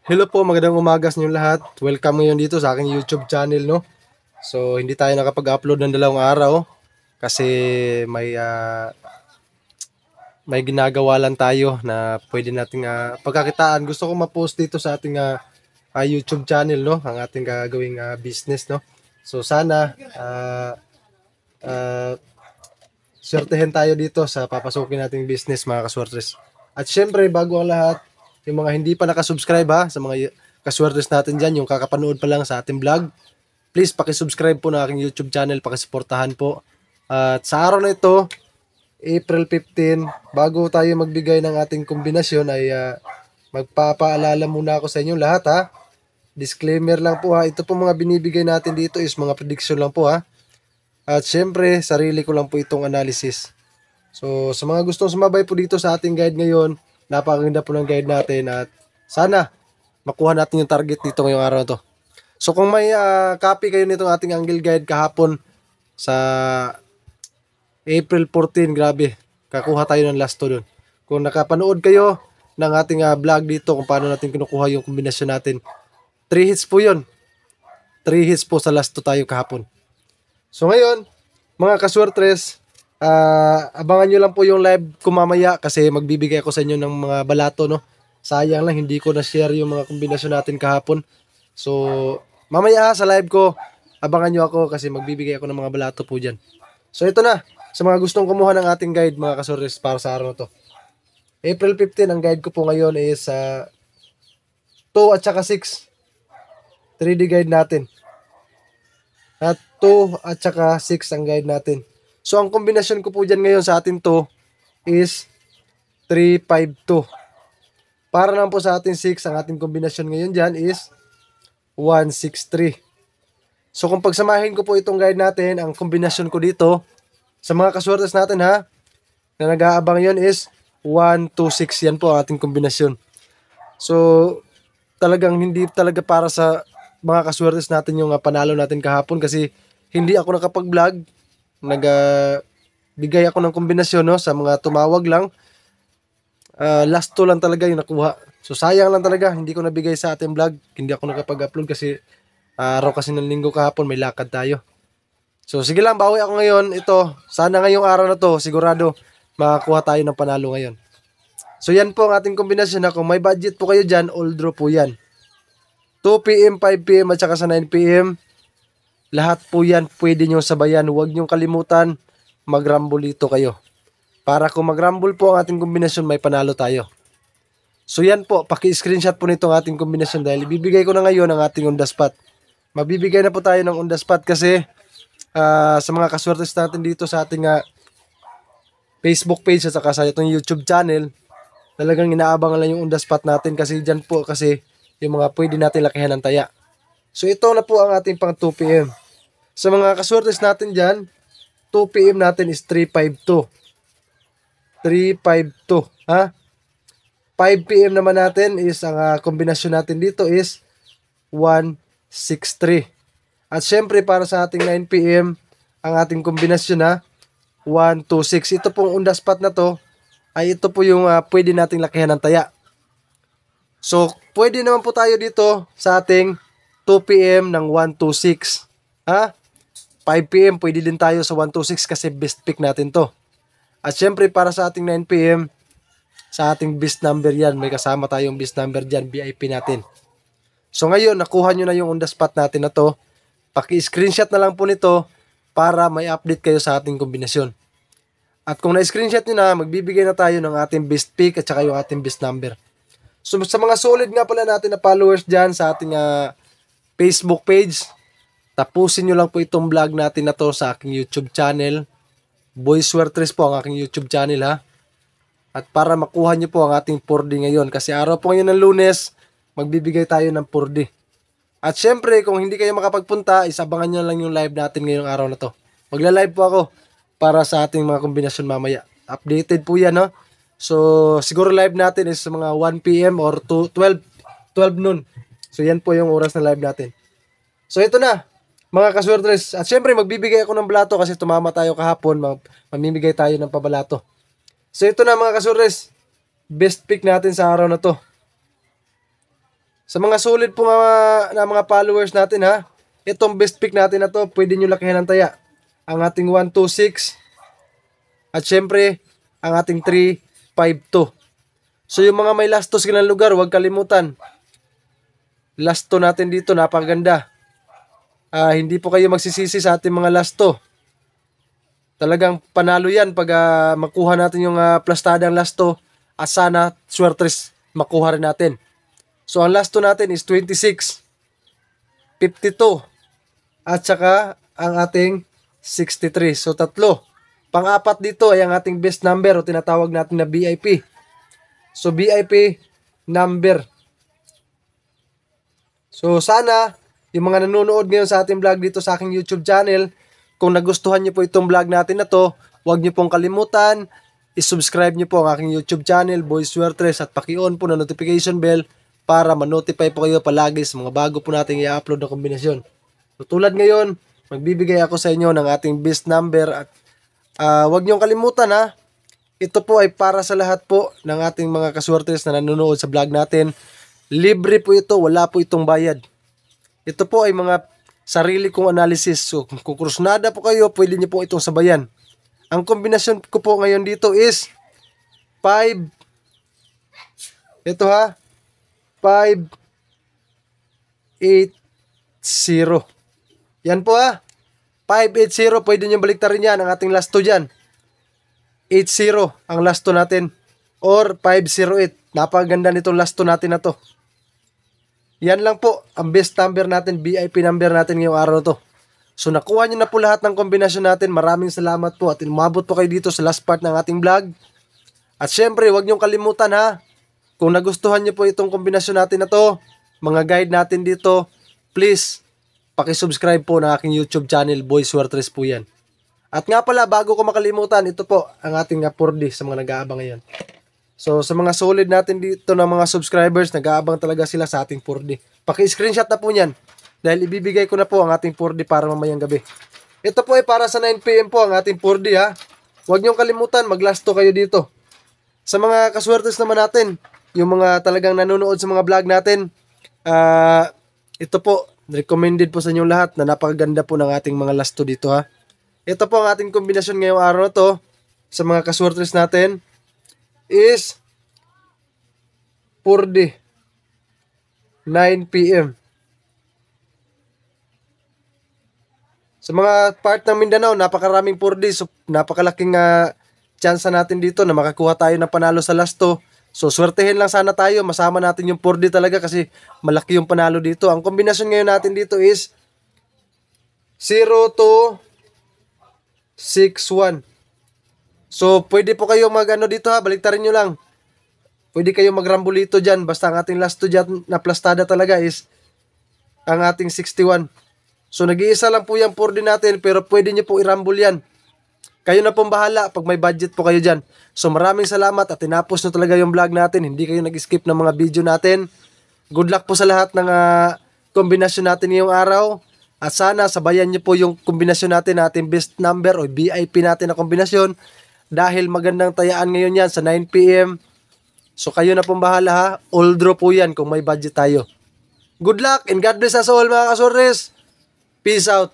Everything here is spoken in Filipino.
Hello po, magandang umaga sa inyong lahat. Welcome ngayon dito sa aking YouTube channel, no? So, hindi tayo nakapag-upload ng 2 araw kasi may ginagawa lang tayo na pwede nating pagkakitaan. Gusto ko ma-post dito sa ating YouTube channel, no? Ang ating gagawing business, no? So, sana uh, swertehin tayo dito sa papasukin nating business, mga kaswertres. At syempre, bago ang lahat, yung mga hindi pa nakasubscribe sa mga kaswertres natin dyan, yung kakapanood pa lang sa ating vlog, please pakisubscribe po na aking YouTube channel, pakisuportahan po. At sa araw na ito, April 15, bago tayo magbigay ng ating kombinasyon ay magpapaalala muna ako sa inyo lahat Disclaimer lang po ito po mga binibigay natin dito is mga prediction lang po At syempre, sarili ko lang po itong analysis. So, sa mga gustong sumabay po dito sa ating guide ngayon, napakaganda po ng guide natin at sana makuha natin yung target dito ngayong araw na to. So, kung may copy kayo nitong ating angle guide kahapon sa April 14, grabe, kakuha tayo ng last to dun. Kung nakapanood kayo ng ating vlog dito kung paano natin kinukuha yung kombinasyon natin, 3 hits po yun. 3 hits po sa last to tayo kahapon. So ngayon, mga kaswertres, abangan nyo lang po yung live ko mamaya kasi magbibigay ako sa inyo ng mga balato, no? Sayang lang, hindi ko na-share yung mga kombinasyon natin kahapon. So, mamaya sa live ko, abangan nyo ako kasi magbibigay ako ng mga balato po dyan. So, ito na. Sa mga gustong kumuha ng ating guide, mga kaswertres, para sa araw na to. April 15, ang guide ko po ngayon is 2 at saka 6. 3D guide natin. At 2 at saka 6 ang guide natin. So, ang kombinasyon ko po dyan ngayon sa atin to is 3-5-2. Para naman po sa ating 6, ang ating kombinasyon ngayon dyan is 1-6-3. So, kung pagsamahin ko po itong guide natin, ang kombinasyon ko dito, sa mga kaswertes natin na nag-aabang yon is 1-2-6. Yan po ang ating kombinasyon. So, talagang hindi talaga para sa mga kaswertes natin yung panalo natin kahapon kasi hindi ako nakapag-vlog. Bigay ako ng kombinasyon, no, sa mga tumawag lang. Last 2 lang talaga yung nakuha. So sayang lang talaga, hindi ko nabigay sa ating vlog. Hindi ako nakapag-upload kasi araw kasi ng linggo kahapon, may lakad tayo. So sige lang, bawi ako ngayon. Ito, sana ngayong araw na to, sigurado makakuha tayo ng panalo ngayon. So yan po ang ating kombinasyon Kung may budget po kayo dyan, all draw po yan. 2 PM, 5 PM at saka sa 9 PM. Lahat po yan pwede nyo sabayan. Huwag nyo kalimutan, mag-rumble dito kayo. Para kung mag-rumble po ang ating kombinasyon, may panalo tayo. So yan po, paki-screenshot po nitong ating kombinasyon dahil ibibigay ko na ngayon ang ating on the spot. Mabibigay na po tayo ng on the spot kasi sa mga kaswertes natin dito sa ating Facebook page at saka sa itong YouTube channel, talagang inaabangan lang yung on the spot natin kasi dyan po kasi yung mga pwede natin lakihan ng taya. So ito na po ang ating pang 2 PM. Sa mga kaswertes natin dyan, 2 PM natin is 352. 352. 5 PM naman natin is ang kombinasyon natin dito is 163. At syempre para sa ating 9 PM, ang ating kombinasyon 126. Ito pong on the spot na to ay ito po yung pwede nating lakihan ng taya. So, pwede naman po tayo dito sa ating 2 PM ng 126. 5 PM pwede din tayo sa 126 kasi best pick natin to. At syempre para sa ating 9 PM, sa ating best number yan, may kasama tayong best number dyan, VIP natin. So ngayon, nakuha nyo na yung on the spot natin na to. Paki-screenshot na lang po nito para may update kayo sa ating kombinasyon. At kung na-screenshot nyo na, magbibigay na tayo ng ating best pick at saka yung ating best number. So sa mga solid nga pala natin na followers dyan sa ating Facebook page, tapusin nyo lang po itong vlog natin na to sa aking YouTube channel. Boy Swertres po ang aking YouTube channel At para makuha nyo po ang ating 4D ngayon. Kasi araw po ngayon ng Lunes, magbibigay tayo ng 4D. At syempre, kung hindi kayo makapagpunta, isabangan nyo lang yung live natin ngayong araw na to. Magla-live po ako para sa ating mga kombinasyon mamaya. Updated po yan So, siguro live natin is mga 1 PM or 12 noon. So, yan po yung oras na live natin. So, ito na, mga kaswertres. At syempre, magbibigay ako ng balato kasi tumama tayo kahapon. Mamimigay tayo ng pabalato. So, ito na mga kaswertres. Best pick natin sa araw na to. Sa mga solid po na mga followers natin ha, itong best pick natin na to, pwede nyo lakihan ng taya. Ang ating 126 at syempre ang ating 352. So yung mga may lastos ka ng lugar, huwag kalimutan. Lasto natin dito, napakaganda. Hindi po kayo magsisisi sa ating mga lasto. Talagang panalo yan pag makuha natin yung plastadang lasto. At sana, swertres, makuha rin natin. So ang lasto natin is 26, 52, at saka ang ating 63. So tatlo. Pang-apat dito ay ang ating best number o tinatawag natin na VIP. So VIP number. So sana yung mga nanonood ngayon sa ating vlog dito sa aking YouTube channel, kung nagustuhan niyo po itong vlog natin na to, huwag niyo pong kalimutan, i-subscribe niyo po ang aking YouTube channel, Boy Swertres, at paki-on po na notification bell para ma-notify po kayo palagi sa mga bago po nating i-upload na kombinasyon. So tulad ngayon, magbibigay ako sa inyo ng ating best number at huwag niyong kalimutan ha, ito po ay para sa lahat po ng ating mga kaswertres na nanonood sa vlog natin. Libre po ito, wala po itong bayad. Ito po ay mga sarili kong analysis. So kung krusnada po kayo, pwede niyo po itong sabayan. Ang kombinasyon ko po ngayon dito is 5, ito ha, 5, 8, 0. Yan po ha, 5, 8, 0. Pwede nyo baliktarin yan, ang ating lasto dyan. 8-0 ang lasto natin. Or 5-0-8. Napakaganda nitong lasto natin na to. Yan lang po ang best number natin, VIP number natin ngayong araw na to. So nakuha nyo na po lahat ng kombinasyon natin. Maraming salamat po at umabot po kayo dito sa last part ng ating vlog. At syempre, huwag nyo kalimutan ha, kung nagustuhan nyo po itong kombinasyon natin na to, mga guide natin dito, please paki-subscribe po ng aking YouTube channel, Boy Swertres po yan. At nga pala, bago ko makalimutan, ito po ang ating 4D sa mga nag-aabang ngayon. So sa mga solid natin dito ng mga subscribers, nag-aabang talaga sila sa ating 4D. Paki-screenshot na po niyan dahil ibibigay ko na po ang ating 4D para mamayang gabi. Ito po ay para sa 9 PM po ang ating 4D ha. Huwag niyong kalimutan, maglasto kayo dito. Sa mga kaswertes naman natin, yung mga talagang nanonood sa mga vlog natin, ito po, recommended po sa inyong lahat na napakaganda po ng ating mga lasto dito ha. Ito po ang ating kombinasyon ngayong araw na to sa mga kaswertes natin is 4D 9 PM. Sa mga part ng Mindanao, napakaraming 4D. So napakalaking chance natin dito na makakuha tayo ng panalo sa lasto. So swertehin lang sana tayo, masama natin yung 4D talaga kasi malaki yung panalo dito. Ang kombinasyon ngayon natin dito is 0 to 6-1. So pwede po kayo mag-ano dito ha, baliktarin nyo lang. Pwede kayo magrambolito dyan, basta ang ating lasto dyan na plastada talaga is ang ating 61. So nag-iisa lang po yung 4D natin, pero pwede nyo po irambol yan. Kayo na pong bahala pag may budget po kayo dyan. So maraming salamat at tinapos na talaga yung vlog natin. Hindi kayo nag-skip ng mga video natin. Good luck po sa lahat ng kombinasyon natin ngayong araw. At sana sabayan nyo po yung kombinasyon natin, ating best number o VIP natin na kombinasyon. Dahil magandang tayaan ngayon yan sa 9 PM. So kayo na pong bahala ha. All draw po yan kung may budget tayo. Good luck and God bless us all mga kasores. Peace out.